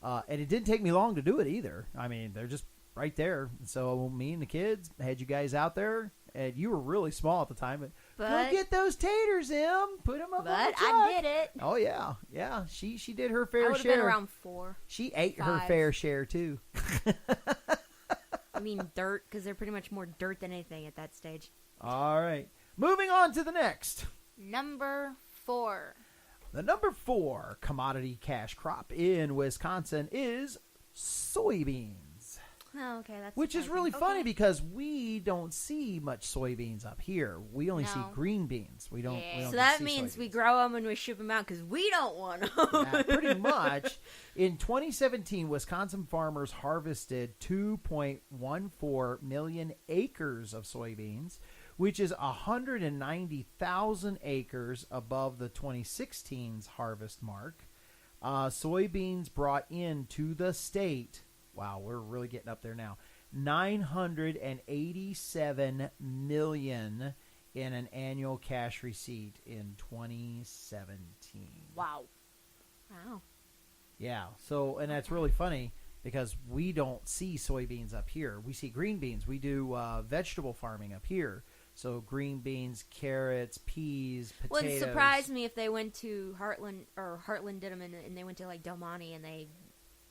And it didn't take me long to do it either. I mean, they're just right there. So me and the kids had you guys out there. And you were really small at the time. But go get those taters, Em. Put them up on the truck. But I did it. Oh, yeah. Yeah, she did her I fair would have share. been around 4. She ate her 5. fair share, too. I mean dirt, because they're pretty much more dirt than anything at that stage. All right. Moving on to the next. Number 4. The number 4 commodity cash crop in Wisconsin is soybeans. Oh, okay. That's Which is really funny because we don't see much soybeans up here. We only see green beans. We don't. Yeah. We don't So that see means soybeans. we grow them and we ship them out because we don't want them. Yeah, pretty much. In 2017, Wisconsin farmers harvested 2.14 million acres of soybeans, which is 190,000 acres above the 2016's harvest mark. Soybeans brought into the state, wow, we're really getting up there now, $987 million in an annual cash receipt in 2017. Wow. Wow. Yeah, so, and that's really funny because we don't see soybeans up here. We see green beans. We do vegetable farming up here. So green beans, carrots, peas, potatoes. Wouldn't surprise me if they went to Heartland, or Heartland did them, and they went to like Del Monte and they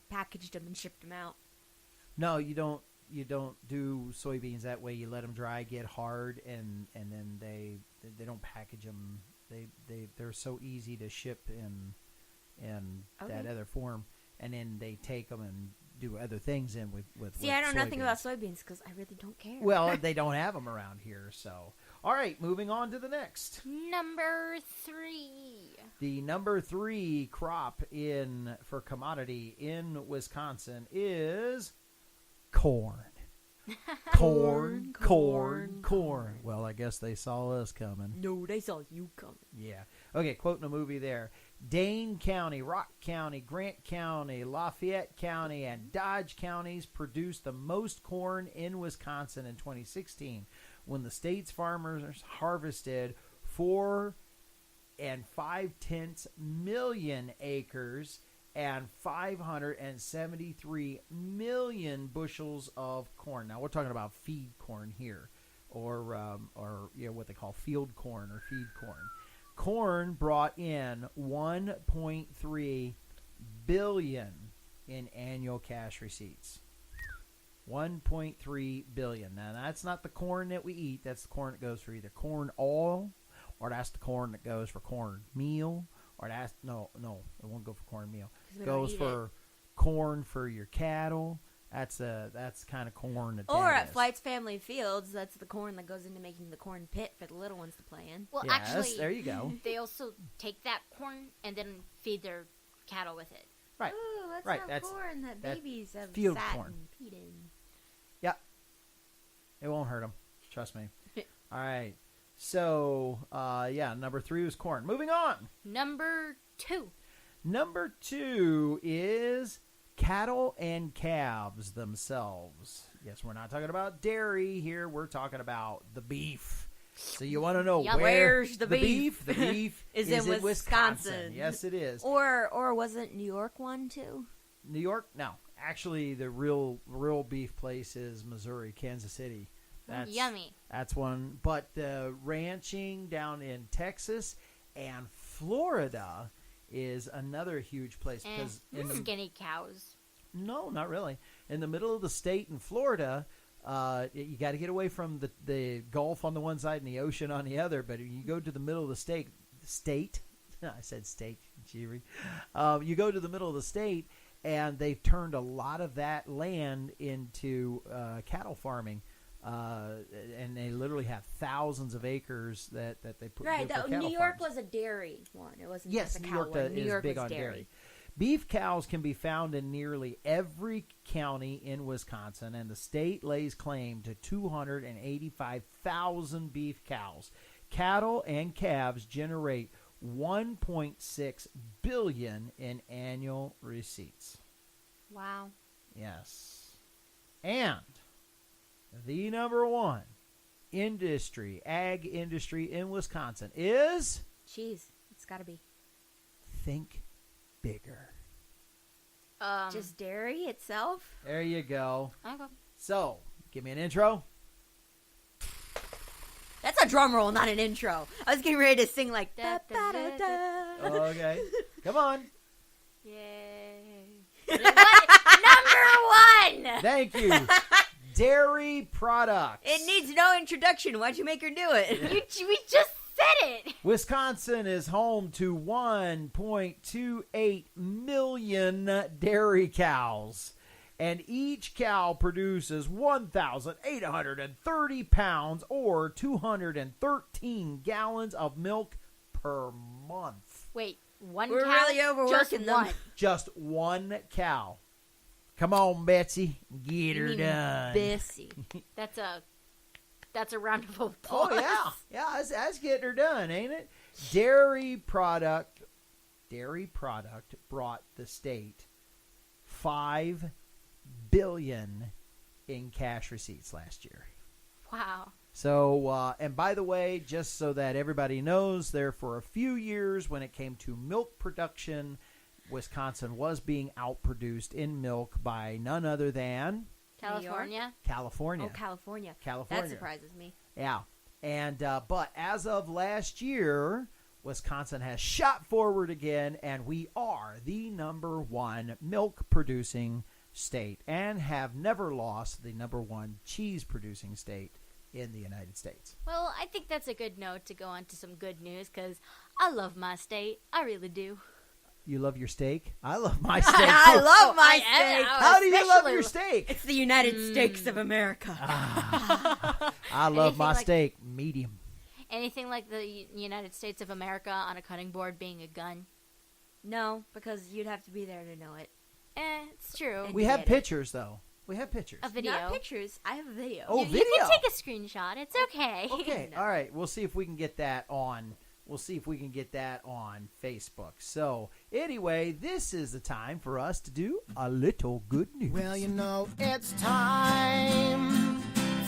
packaged them and shipped them out. No, you don't. You don't do soybeans that way. You let them dry, get hard, and then they don't package them. They're so easy to ship in that other form, and then they take them and do other things in with. See, I know nothing about soybeans because I really don't care. Well, they don't have them around here, so. All right, moving on to the next. Number 3. The number 3 crop for commodity in Wisconsin is corn. Corn. Well, I guess they saw us coming. No, they saw you coming. Yeah. Okay, quoting a movie there. Dane County, Rock County, Grant County, Lafayette County, and Dodge counties produced the most corn in Wisconsin in 2016 when the state's farmers harvested 4 5/10 million acres and 573 million bushels of corn. Now, we're talking about feed corn here, or what they call field corn or feed corn. Corn brought in $1.3 billion in annual cash receipts. $1.3 billion. Now, that's not the corn that we eat. That's the corn that goes for either corn oil, or that's the corn that goes for corn meal, or that's no, it won't go for corn meal. It goes for corn for your cattle. That's kind of corn that. Or at is. Flight's Family Fields, that's the corn that goes into making the corn pit for the little ones to play in. Well, Yes, actually, there you go. They also take that corn and then feed their cattle with it. Right. Ooh, that's Right, not that's- corn that that's babies have field sat corn. and peed in. It won't hurt them. Trust me. All right. So, number 3 was corn. Moving on. Number 2. Number 2 is cattle and calves themselves. Yes, we're not talking about dairy here. We're talking about the beef. So you want to know Yum. Where's the beef? The beef is is in in Wisconsin. Yes, it is. Or wasn't New York one too? New York? No. Actually, the real beef place is Missouri, Kansas City. That's Yummy. That's one. But the ranching down in Texas and Florida is another huge place because Skinny cows. no, not really. In the middle of the state in Florida, you got to get away from the Gulf on the one side and the ocean on the other. But you go to the middle of the state. I said state, cheery. You go to the middle of the state, and they've turned a lot of that land into cattle farming. And they literally have thousands of acres that they put Right. for cattle New York farms. was a dairy one. It wasn't Yes, just a New cow York one. New is York big was on dairy. Beef cows can be found in nearly every county in Wisconsin, and the state lays claim to 285,000 beef cows. Cattle and calves generate $1.6 billion in annual receipts. Wow. Yes. And the number one ag industry in Wisconsin is Cheese. It's got to be. think bigger. Just dairy itself? There you go. Okay. So, give me an intro. That's a drum roll, not an intro. I was getting ready to sing like Da, da, da, da, da, da, da. Okay. Come on. Yay. Number 1! Thank you. Dairy products. It needs no introduction. Why'd you make her do it? We just said it! Wisconsin is home to 1.28 million dairy cows, and each cow produces 1,830 pounds or 213 gallons of milk per month. Wait, one We're cow? really overworking Just them. one. Just one cow. Come on, Betsy. Get her done. Bissy. That's a round of applause. Oh, yeah. Yeah, that's getting her done, ain't it? Dairy product brought the state $5 billion in cash receipts last year. Wow. So, and by the way, just so that everybody knows, there for a few years when it came to milk production, Wisconsin was being outproduced in milk by none other than California? California. Oh, California. California. That surprises me. Yeah. And but as of last year, Wisconsin has shot forward again, and we are the number one milk producing state and have never lost the number one cheese producing state in the United States. Well, I think that's a good note to go on to some good news because I love my state. I really do. You love your steak? I love my steak. I too. love my I- steak. How do you love especially- your steak? It's the United States of America. I love Anything my like- steak medium. Anything like the United States of America on a cutting board being a gun? No, because you'd have to be there to know it. It's true. And We have get it. pictures, though. We have pictures. A video. Not pictures. I have a video. Oh, you video. can take a screenshot. It's okay. Okay, No. all right. We'll see if we can get that on. We'll see if we can get that on Facebook. So, anyway, this is the time for us to do a little good news. Well, you know, it's time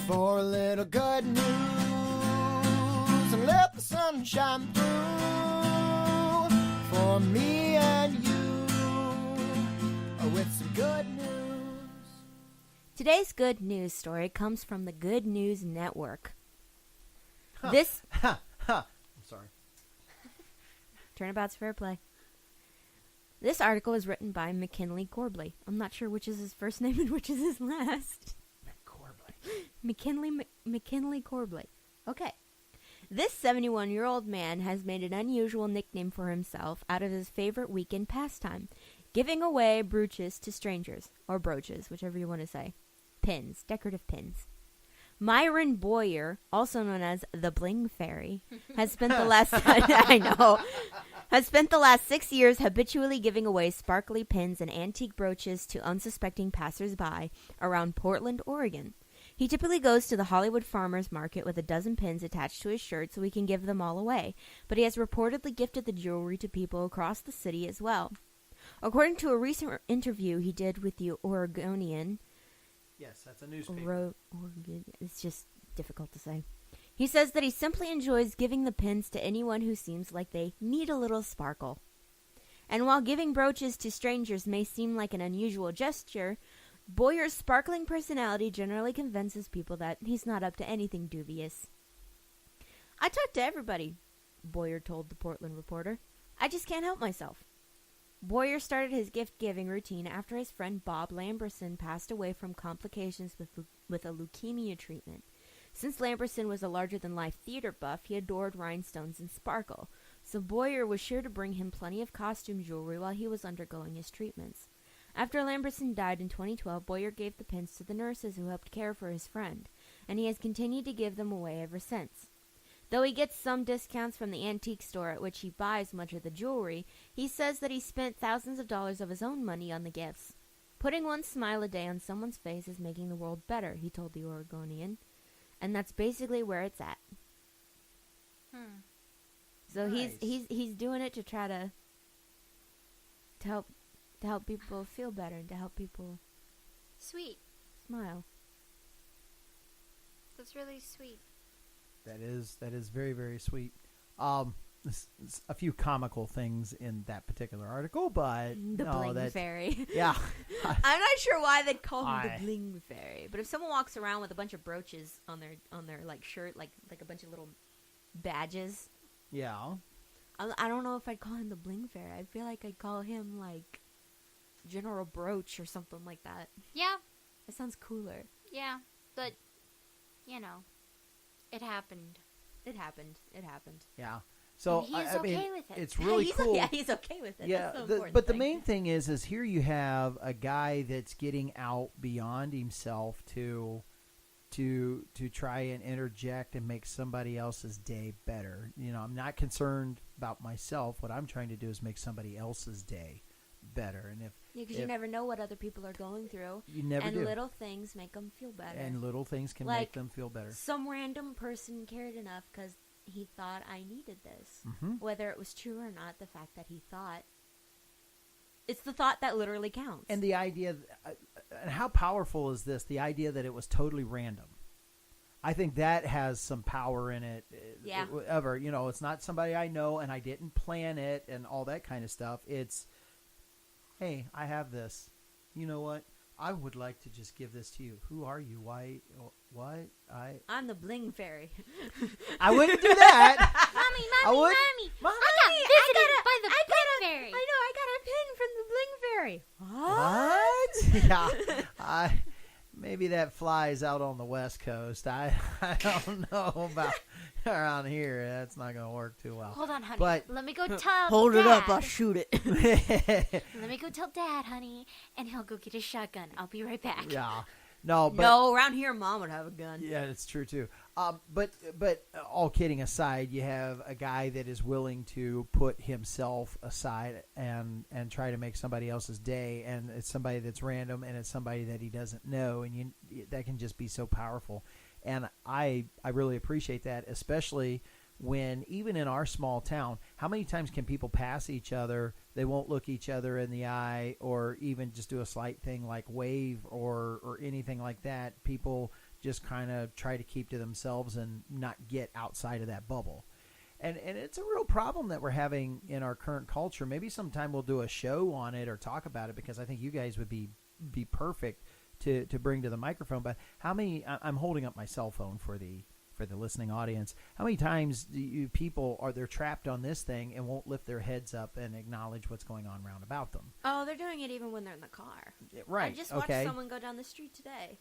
for a little good news. And let the sun shine through for me and you with some good news. Today's good news story comes from the Good News Network. Huh. This Ha, ha. I'm sorry. Turnabout's fair play. This article is written by McKinley Corbley. I'm not sure which is his first name and which is his last. McKinley Corbley. Okay. This 71-year-old man has made an unusual nickname for himself out of his favorite weekend pastime, giving away brooches to strangers, or brooches, whichever you want to say. Pins, decorative pins. Myron Boyer, also known as the Bling Fairy, has spent the last has spent the last 6 years habitually giving away sparkly pins and antique brooches to unsuspecting passersby around Portland, Oregon. He typically goes to the Hollywood Farmers Market with a dozen pins attached to his shirt so he can give them all away, but he has reportedly gifted the jewelry to people across the city as well. According to a recent interview he did with the Oregonian, Yes, that's a newspaper. Oregon, it's just difficult to say. He says that he simply enjoys giving the pins to anyone who seems like they need a little sparkle. And while giving brooches to strangers may seem like an unusual gesture, Boyer's sparkling personality generally convinces people that he's not up to anything dubious. I talk to everybody, Boyer told the Portland Reporter. I just can't help myself. Boyer started his gift-giving routine after his friend Bob Lamberson passed away from complications with a leukemia treatment. Since Lamberson was a larger-than-life theater buff, he adored rhinestones and sparkle, so Boyer was sure to bring him plenty of costume jewelry while he was undergoing his treatments. After Lamberson died in 2012, Boyer gave the pins to the nurses who helped care for his friend, and he has continued to give them away ever since. Though he gets some discounts from the antique store at which he buys much of the jewelry, he says that he spent thousands of dollars of his own money on the gifts. Putting one smile a day on someone's face is making the world better, he told the Oregonian. And that's basically where it's at. So Nice. he's doing it to try to help people feel better and to help people Sweet. smile. That's really sweet. That is very, very sweet. It's a few comical things in that particular article, but The no, bling that fairy. yeah. I'm not sure why they'd call him I- the bling fairy, but if someone walks around with a bunch of brooches on their like shirt, like a bunch of little badges, Yeah. I don't know if I'd call him the bling fairy. I feel like I'd call him like General Brooch or something like that. Yeah, That sounds cooler. yeah, but, you know, it happened. It happened. Yeah. So And he's I mean, okay with it. it's really cool. Yeah, he's okay with it. Yeah, That's the important but the thing. main thing is here you have a guy that's getting out beyond himself to try and interject and make somebody else's day better. You know, I'm not concerned about myself. What I'm trying to do is make somebody else's day better. And because you if- never know what other people are going through, you never and do, little things make them feel better. and little things can Like, make them feel better. Some random person cared enough because he thought I needed this. Mm-hmm. Whether it was true or not, the fact that he thought. It's the thought that literally counts. And the idea, and how powerful is this? The idea that it was totally random. I think that has some power in it. Yeah. Whatever, you know, it's not somebody I know and I didn't plan it and all that kind of stuff. It's, hey, I have this. You know what? I would like to just give this to you. Who are you? Why? What? I'm the bling fairy. I wouldn't do that. Mommy, I would- Mommy, I got visited by the Bling Fairy. I know, I got a pin from the bling fairy. What? Yeah. Maybe that flies out on the West Coast. I don't know about around here. That's not going to work too well. Hold on, honey. But- Let me go tell Hold it up, Dad. I'll shoot it. Let me go tell Dad, honey, and he'll go get his shotgun. I'll be right back. Yeah. No, but No, around here, Mom would have a gun. yeah, it's true too. But all kidding aside, you have a guy that is willing to put himself aside and try to make somebody else's day, and it's somebody that's random, and it's somebody that he doesn't know, and that can just be so powerful. And I really appreciate that, especially when even in our small town, how many times can people pass each other? They won't look each other in the eye, or even just do a slight thing like wave or anything like that. People just kind of try to keep to themselves and not get outside of that bubble. And it's a real problem that we're having in our current culture. Maybe sometime we'll do a show on it or talk about it, because I think you guys would be perfect to bring to the microphone. But how many? I'm holding up my cell phone for the listening audience. How many times do people they're trapped on this thing and won't lift their heads up and acknowledge what's going on round about them? Oh, they're doing it even when they're in the car. Right. I just watched okay. someone go down the street today.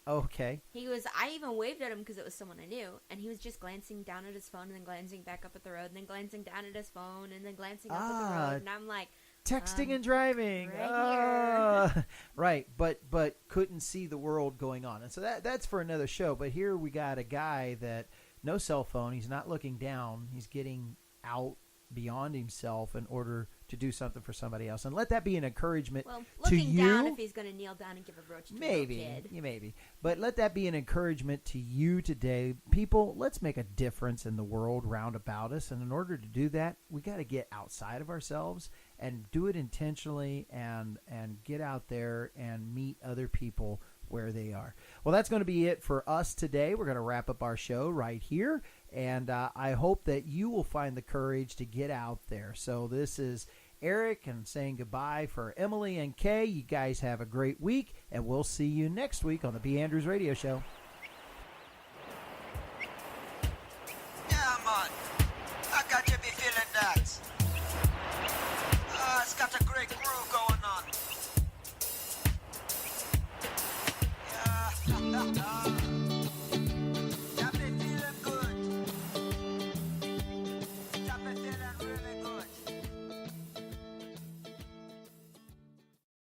Okay. I even waved at him because it was someone I knew, and he was just glancing down at his phone and then glancing back up at the road and then glancing down at his phone and then glancing up at the road, and I'm like, Texting and driving. right Right, but couldn't see the world going on. And so that's for another show. But here we got a guy that no cell phone. He's not looking down. He's getting out beyond himself in order to do something for somebody else. And let that be an encouragement well, to looking you. down if he's going to kneel down and give a brooch to a Maybe, little kid. yeah, maybe. But let that be an encouragement to you today. People, let's make a difference in the world round about us. And in order to do that, we got to get outside of ourselves and do it intentionally and get out there and meet other people where they are. Well, that's going to be it for us today. We're going to wrap up our show right here, and I hope that you will find the courage to get out there. So this is Eric and saying goodbye for Emily and Kay. You guys have a great week, and we'll see you next week on the B-Andrews Radio Show. Yeah, man. I got you be feeling that. It's got a great groove going on. Yeah.